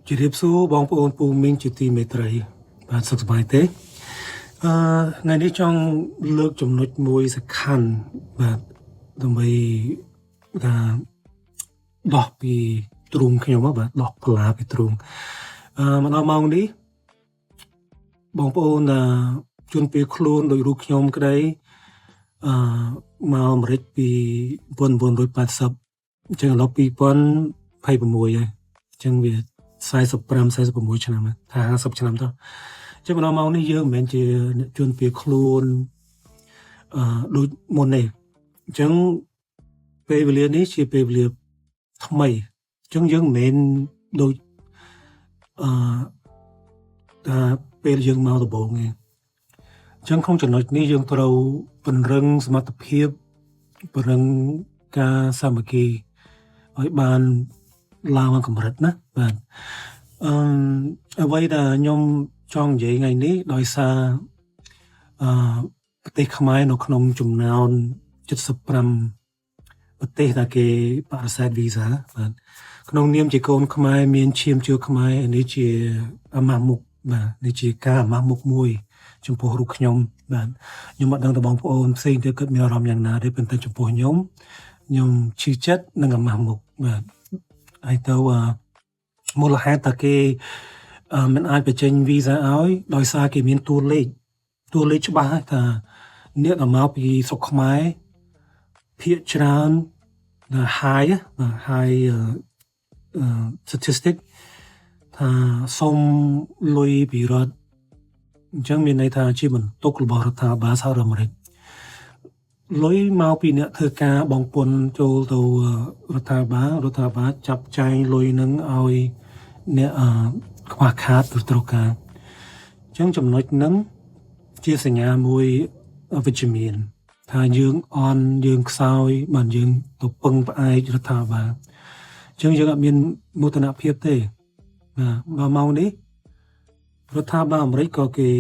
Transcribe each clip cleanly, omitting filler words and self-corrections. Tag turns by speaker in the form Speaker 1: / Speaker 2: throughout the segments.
Speaker 1: ជារៀបសួរបងប្អូនពូមីងជាទីមេត្រីបាទសុខសប្បាយទេថ្ងៃនេះចង់លើកចំណុចមួយសំខាន់បាទដើម្បីថាដោះពីទ្រូងខ្ញុំបាទដោះផ្លាពីទ្រូងមកដល់ម៉ោងនេះបងប្អូនជួនពេលខ្លួនដោយរូបខ្ញុំក្តីមកអាមេរិកពី1980អញ្ចឹងឥឡូវ2026ហើយអញ្ចឹងវា45-46ឆ្នាំថា50ឆ្នាំទៅចឹងមកនេះយើងមិនមែនជាជនពីខ្លួនដូចមុនទេអញ្ចឹងពេលវេលានេះជាពេលវេលាថ្មីអញ្ចឹងយើងមិនមែនដូចថាពេលយើងមកដំបូងទេអញ្ចឹងក្នុងចំណុចនេះយើងត្រូវពង្រឹងសមត្ថភាពពង្រឹងការសាមគ្គីឲ្យបានឡើងមកកម្រិតណាបាទអ្វីដែលខ្ញុំចង់និយាយថ្ងៃនេះដោយសារប្រទេសខ្មែរនៅក្នុងចំណោម75ប្រទេសដែលគេបដិសេធវីសាបាទក្នុងនាមជាកូនខ្មែរមានឈាមជឿខ្មែរនេះជាអាម៉ាស់មុខបាទនេះជាការអាម៉ាស់មុខមួយចំពោះរូបខ្ញុំបាទខ្ញុំមិនដឹងតើបងប្អូនផ្សេងទៀតគាត់មានអារម្មណ៍យ៉ាងណាទេប៉ុន្តែចំពោះខ្ញុំឈឺចិត្តនិងអាម៉ាស់មុខបាទហើយទៅមូលហេតុថាគេមិនអាចបញ្ចេញវីសាឲ្យដោយសារគេមានតួលេខច្បាស់ថាអ្នកមកពីស្រុកខ្មែរភាគច្រើនhigh statistic ថាសុំលុយពីរដ្ឋអញ្ចឹងមានន័យថាជាបន្ទុករបស់រដ្ឋាភិបាលសហរដ្ឋអាមេរិកលុយមកពីអ្នកធ្វើការបងពុនចូលទៅរដ្ឋាភិបាលចាប់ចែងលុយនឹងឲ្យអ្នកខ្វះខាតត្រូវការអញ្ចឹងចំណុចហ្នឹងជាសញ្ញាមួយវិជ្ជមានថាយើងខ្សោយបានយើងទៅពឹងផ្អែករដ្ឋាភិបាលអញ្ចឹងយើងអត់មានមោទនភាពទេបាទម៉ោងនេះរដ្ឋាភិបាលអាមេរិកក៏គេ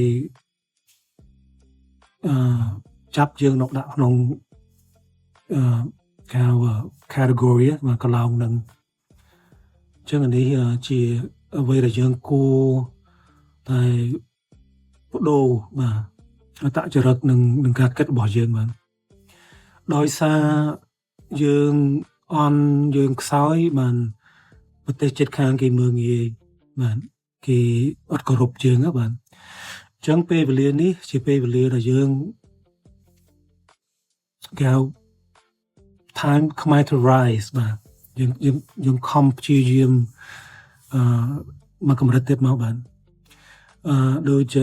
Speaker 1: ចាប់យើងដាក់ក្នុងcategory មកកន្លងនឹងអញ្ចឹងនេះជាអ្វីដែលយើងគួរតែបដូរបាទអត្តចរិតនឹងការគិតរបស់យើងបាទដោយសារយើងខ្សោយបានប្រទេសជិតខាងគេមើងងាយបាទគេអត់គោរពយើងបាទអញ្ចឹងពេលវេលានេះជាពេលវេលាដែលយើងគេហៅ time ខ្មែរ to rise បាទយើងខំព្យាយាមមកកម្រិតទៀតមកបាទដូច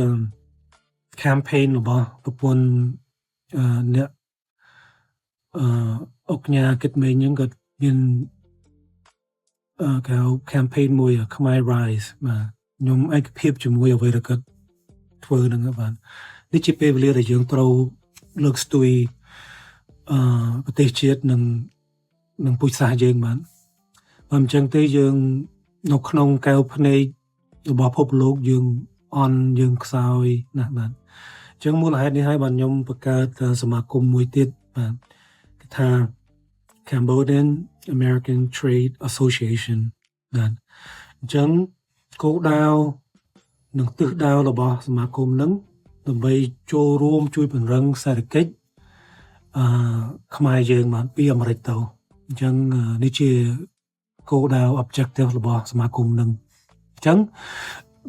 Speaker 1: campaign របស់ប្រពន្ធអ្នកអុកញ៉ាគិតមេងហ្នឹងក៏មានគេហៅ campaign មួយខ្មែរ rise បាទខ្ញុំឯកភាពជាមួយអ្វីដែលគាត់ធ្វើហ្នឹងបាទនេះជាពេលវេលាដែលយើងត្រូវលើកស្ទួយប្រទេសជាតិនិងពូជសាសន៍យើងបាទបើមិនចឹងទេយើងនៅក្នុងកែវភ្នែករបស់ពិភពលោកយើងខ្សោយណាស់បាទអញ្ចឹងមូលហេតុនេះហើយបាទខ្ញុំបង្កើតសមាគមមួយទៀតបាទគេថា Cambodian American Trade Association បាទអញ្ចឹងគោលដៅនិងទិសដៅរបស់សមាគមហ្នឹងដើម្បីចូលរួមជួយពង្រឹងសេដ្ឋកិច្ចខ្មែរយើងបានពីអាមេរិកទៅអញ្ចឹងនេះជាគោលដៅ objective របស់សមាគមនឹងអញ្ចឹង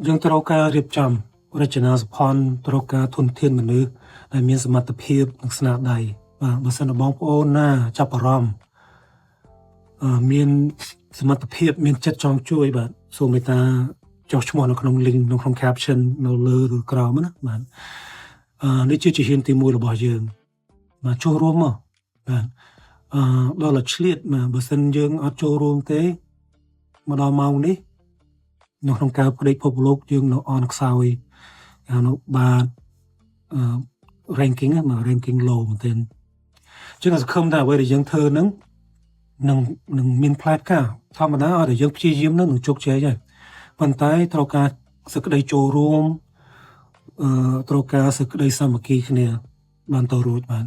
Speaker 1: យើងត្រូវការរៀបចំរចនាសម្ព័ន្ធត្រូវការធនធានមនុស្សដែលមានសមត្ថភាពនិងស្នាដៃបាទបើសិនបងប្អូនណាចាប់អារម្មណ៍មានសមត្ថភាពមានចិត្តចង់ជួយបាទសូមមេត្តាចុះឈ្មោះនៅក្នុង link នៅក្នុង caption នៅលើឬក្រោមណាបាទនេះជាជំហានទី1របស់យើងបាទចូលរួមមកបាទដល់តែឆ្លៀតបាទបើសិនយើងអត់ចូលរួមទេមកដល់ម៉ោងនេះនៅក្នុងការផ្ដេកពិភពលោកយើងនៅអនខ្សោយនៅបាទ ranking មក ranking low មែនទែនចឹងសង្ឃឹមថាអ្វីដែលយើងធ្វើនឹងមានផ្លែផ្កាធម្មតាឲ្យតែយើងព្យាយាមនឹងជោគជ័យហើយប៉ុន្តែត្រូវការសេចក្តីចូលរួមត្រូវការសេចក្តីសាមគ្គីគ្នាបានទៅរួចបាន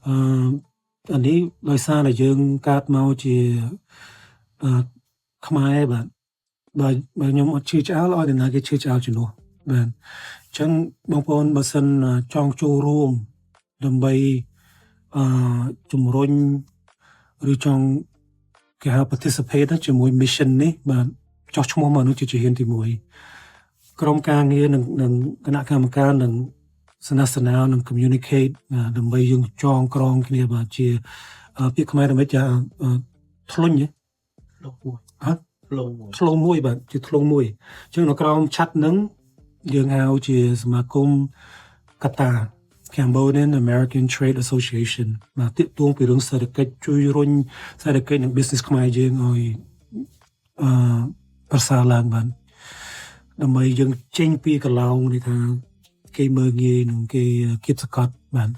Speaker 1: អានេះដោយសារតែយើងកើតមកជាខ្មែរបាទ បើខ្ញុំអត់ឈឺឆ្អែលឲ្យតែណាគេឈឺឆ្អែលជំនួសបាទអញ្ចឹងបងប្អូនបើសិនចង់ចូលរួមដើម្បីជំរុញឬចង់គេហៅ participate ជាមួយ mission នេះបាទចោះឈ្មោះមកនោះជាជំហានទី1ក្រុមការងារនឹងគណៈកម្មការនឹងសនាសនានឹង communicate ដើម្បីយើងចងក្រងគ្នាបាទជាពាក្យខ្មែរដើម្បីជាធ្លុញធ្លុងមួយបាទជាធ្លុងមួយអញ្ចឹងនៅក្រោមឆាត់ហ្នឹងយើងហៅជាសមាគមកតា Cambodian American Trade Association បាទទាក់ទងពីរឿងសេដ្ឋកិច្ចជួយរុញសេដ្ឋកិច្ចនិង business ខ្មែរយើងឲ្យប្រសើរឡើងបាទដើម្បីយើងចេញពីកន្លងនេះថាគេមើលងាយនិងគេគៀបសង្កត់បាទ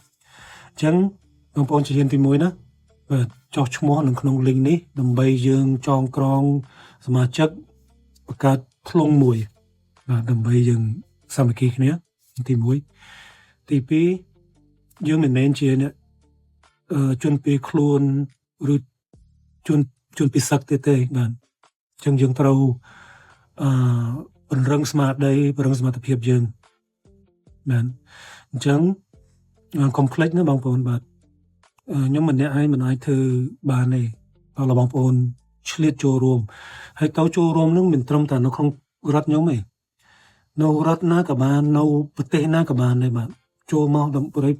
Speaker 1: អញ្ចឹងបងប្អូនជាទី1ណាបាទចោះឈ្មោះនៅក្នុង link នេះដើម្បីយើងចងក្រងសមាជិកបង្កើតធ្លុងមួយបាទដើម្បីយើងសាមគ្គីគ្នាទី1ទី2យើងមិនមែនជាអ្នកជនពីខ្លួនឬជនពិសឹកទេបាទអញ្ចឹងយើងត្រូវពង្រឹងស្មារតីពង្រឹងសមត្ថភាពយើងបាទអញ្ចឹងកុំភ្លេចណាបងប្អូនបាទខ្ញុំម្នាក់ឯងមិនអាចធ្វើបានទេដល់បងប្អូនឆ្លៀតចូលរួមហើយទៅចូលរួមនឹងមិនត្រឹមតែនៅក្នុងរដ្ឋខ្ញុំទេនៅរដ្ឋណាក៏បាននៅប្រទេសណាក៏បានដែរបាទចូលមកដើម្បី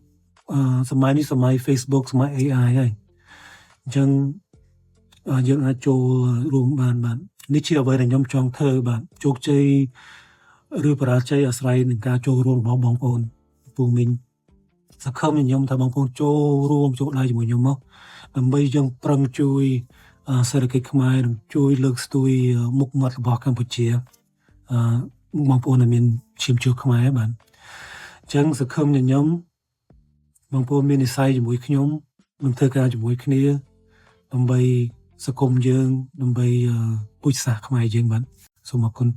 Speaker 1: សម័យនេះសម័យ Facebook សម័យ AI ហើយអញ្ចឹងយើងអាចចូលរួមបានបាទនេះជាអ្វីដែលខ្ញុំចង់ធ្វើបាទជោគជ័យឬបរាជ័យអាស្រ័យនឹងការចូលរួមរបស់បងប្អូនពូមីងសង្ឃឹមខ្ញុំថាបងប្អូនចូលរួមចូលដៃជាមួយខ្ញុំមកដើម្បីយើងប្រឹងជួយសេដ្ឋកិច្ចខ្មែរនិងជួយលើកស្ទួយមុខមាត់របស់កម្ពុជាបងប្អូនដែលមានឈាមជើងខ្មែរបាទអញ្ចឹងសង្ឃឹមខ្ញុំបងប្អូនមាននិស្ស័យជាមួយខ្ញុំនឹងធ្វើការជាមួយគ្នាដើម្បីសង្គមយើងដើម្បីពុជសាសន៍ខ្មែរយើងបាទសូមអរគុណ